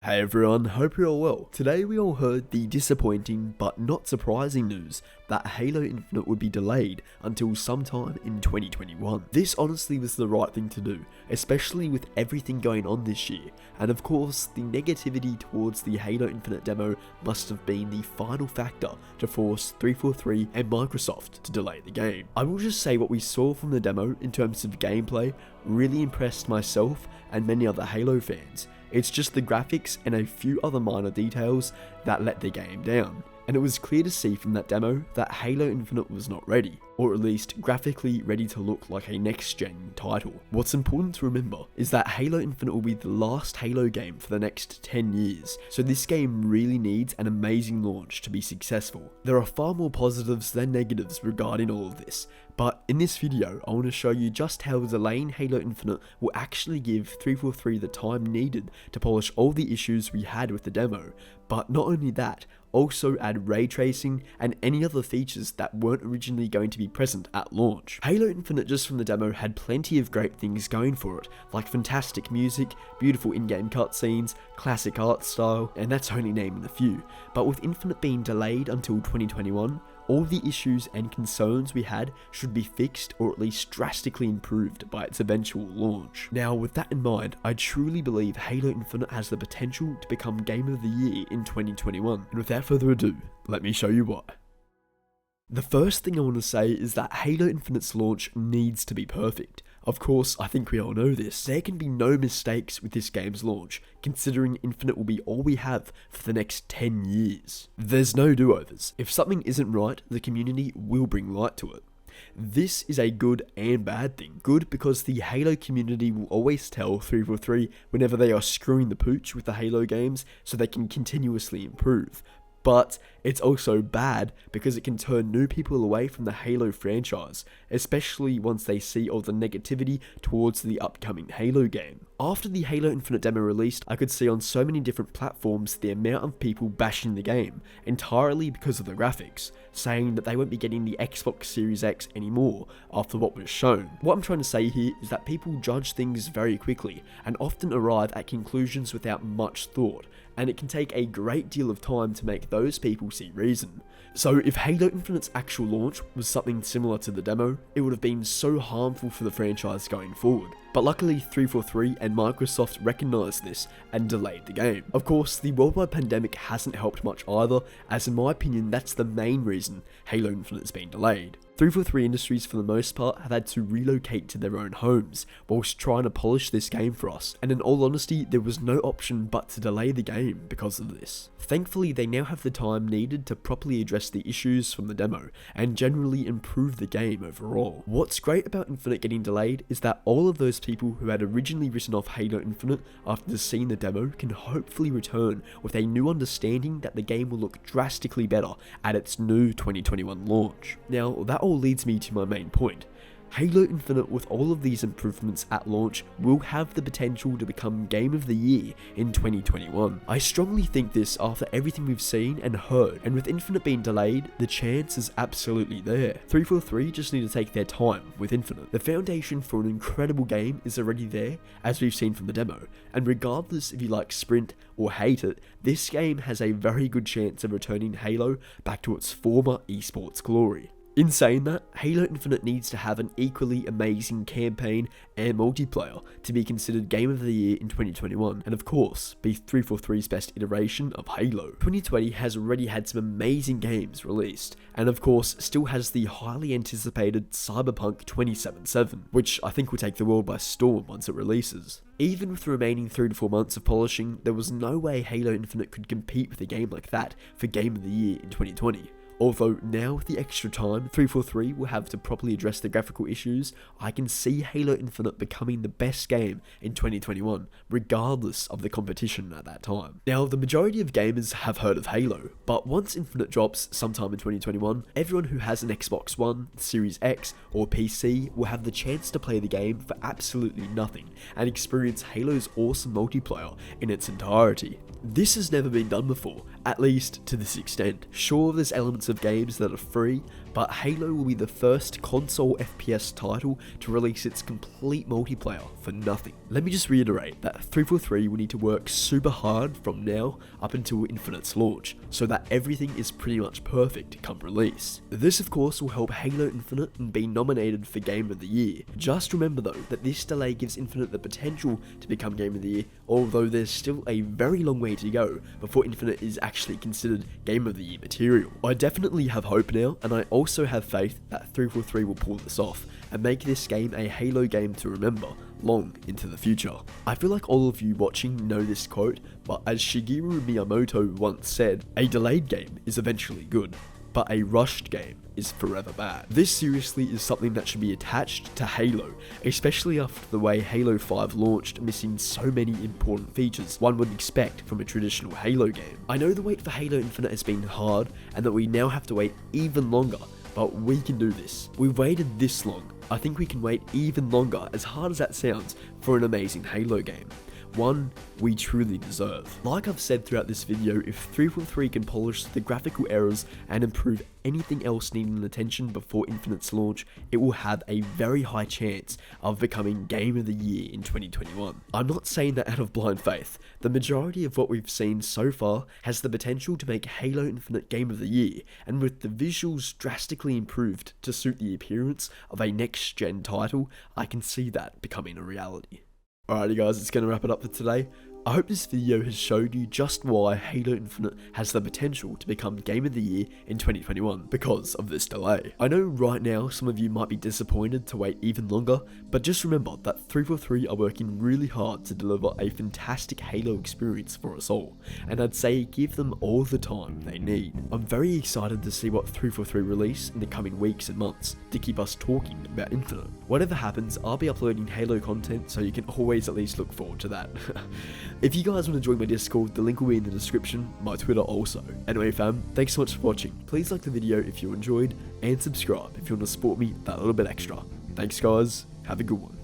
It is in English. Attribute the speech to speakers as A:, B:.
A: Hey everyone, hope you're all well. Today we all heard the disappointing but not surprising news that Halo Infinite would be delayed until sometime in 2021. This honestly was the right thing to do, especially with everything going on this year, and of course the negativity towards the Halo Infinite demo must have been the final factor to force 343 and Microsoft to delay the game. I will just say what we saw from the demo in terms of gameplay really impressed myself and many other Halo fans. It's just the graphics and a few other minor details that let the game down. And it was clear to see from that demo that Halo Infinite was not ready, or at least graphically ready to look like a next-gen title. What's important to remember is that Halo Infinite will be the last Halo game for the next 10 years, so this game really needs an amazing launch to be successful. There are far more positives than negatives regarding all of this, but in this video I want to show you just how delaying Halo Infinite will actually give 343 the time needed to polish all the issues we had with the demo, but not only that, also add ray tracing and any other features that weren't originally going to be present at launch. Halo Infinite just from the demo had plenty of great things going for it, like fantastic music, beautiful in-game cutscenes, classic art style, and that's only naming a few. But with Infinite being delayed until 2021, all the issues and concerns we had should be fixed or at least drastically improved by its eventual launch. Now with that in mind, I truly believe Halo Infinite has the potential to become Game of the Year in 2021, and without further ado, let me show you why. The first thing I want to say is that Halo Infinite's launch needs to be perfect. Of course, I think we all know this. There can be no mistakes with this game's launch, considering Infinite will be all we have for the next 10 years. There's no do-overs. If something isn't right, the community will bring light to it. This is a good and bad thing. Good because the Halo community will always tell 343 whenever they are screwing the pooch with the Halo games so they can continuously improve. But it's also bad because it can turn new people away from the Halo franchise, especially once they see all the negativity towards the upcoming Halo game. After the Halo Infinite demo released, I could see on so many different platforms the amount of people bashing the game, entirely because of the graphics, saying that they won't be getting the Xbox Series X anymore after what was shown. What I'm trying to say here is that people judge things very quickly and often arrive at conclusions without much thought, and it can take a great deal of time to make those people see reason. So if Halo Infinite's actual launch was something similar to the demo, it would have been so harmful for the franchise going forward. But luckily 343 and Microsoft recognised this and delayed the game. Of course, the worldwide pandemic hasn't helped much either, as in my opinion that's the main reason Halo Infinite has been delayed. 343 Industries for the most part have had to relocate to their own homes whilst trying to polish this game for us, and in all honesty there was no option but to delay the game because of this. Thankfully they now have the time needed to properly address the issues from the demo and generally improve the game overall. What's great about Infinite getting delayed is that all of those people who had originally written off Halo Infinite after seeing the demo can hopefully return with a new understanding that the game will look drastically better at its new 2021 launch. Now that all leads me to my main point. Halo Infinite with all of these improvements at launch will have the potential to become Game of the Year in 2021. I strongly think this after everything we've seen and heard, and with Infinite being delayed, the chance is absolutely there. 343 just need to take their time with Infinite. The foundation for an incredible game is already there, as we've seen from the demo, and regardless if you like Sprint or hate it, this game has a very good chance of returning Halo back to its former esports glory. In saying that, Halo Infinite needs to have an equally amazing campaign and multiplayer to be considered Game of the Year in 2021, and of course, be 343's best iteration of Halo. 2020 has already had some amazing games released, and of course, still has the highly anticipated Cyberpunk 2077, which I think will take the world by storm once it releases. Even with the remaining 3 to 4 months of polishing, there was no way Halo Infinite could compete with a game like that for Game of the Year in 2020. Although now with the extra time 343 will have to properly address the graphical issues, I can see Halo Infinite becoming the best game in 2021, regardless of the competition at that time. Now the majority of gamers have heard of Halo, but once Infinite drops sometime in 2021, everyone who has an Xbox One, Series X or PC will have the chance to play the game for absolutely nothing and experience Halo's awesome multiplayer in its entirety. This has never been done before, at least to this extent. Sure, there's elements of games that are free, but Halo will be the first console FPS title to release its complete multiplayer for nothing. Let me just reiterate that 343 will need to work super hard from now up until Infinite's launch, so that everything is pretty much perfect come release. This of course will help Halo Infinite and be nominated for Game of the Year. Just remember though that this delay gives Infinite the potential to become Game of the Year, although there's still a very long way to go before Infinite is actually considered Game of the Year material. I definitely have hope now, and I also have faith that 343 will pull this off and make this game a Halo game to remember long into the future. I feel like all of you watching know this quote, but as Shigeru Miyamoto once said, a delayed game is eventually good, but a rushed game is forever bad. This seriously is something that should be attached to Halo, especially after the way Halo 5 launched, missing so many important features one would expect from a traditional Halo game. I know the wait for Halo Infinite has been hard, and that we now have to wait even longer, but we can do this. We've waited this long. I think we can wait even longer, as hard as that sounds, for an amazing Halo game. One we truly deserve. Like I've said throughout this video, if 343 can polish the graphical errors and improve anything else needing attention before Infinite's launch, it will have a very high chance of becoming Game of the Year in 2021. I'm not saying that out of blind faith. The majority of what we've seen so far has the potential to make Halo Infinite Game of the Year, and with the visuals drastically improved to suit the appearance of a next-gen title, I can see that becoming a reality. Alrighty guys, it's going to wrap it up for today. I hope this video has showed you just why Halo Infinite has the potential to become Game of the Year in 2021 because of this delay. I know right now some of you might be disappointed to wait even longer, but just remember that 343 are working really hard to deliver a fantastic Halo experience for us all, and I'd say give them all the time they need. I'm very excited to see what 343 release in the coming weeks and months to keep us talking about Infinite. Whatever happens, I'll be uploading Halo content, so you can always at least look forward to that. If you guys want to join my Discord, the link will be in the description, my Twitter also. Anyway fam, thanks so much for watching. Please like the video if you enjoyed, and subscribe if you want to support me that little bit extra. Thanks guys, have a good one.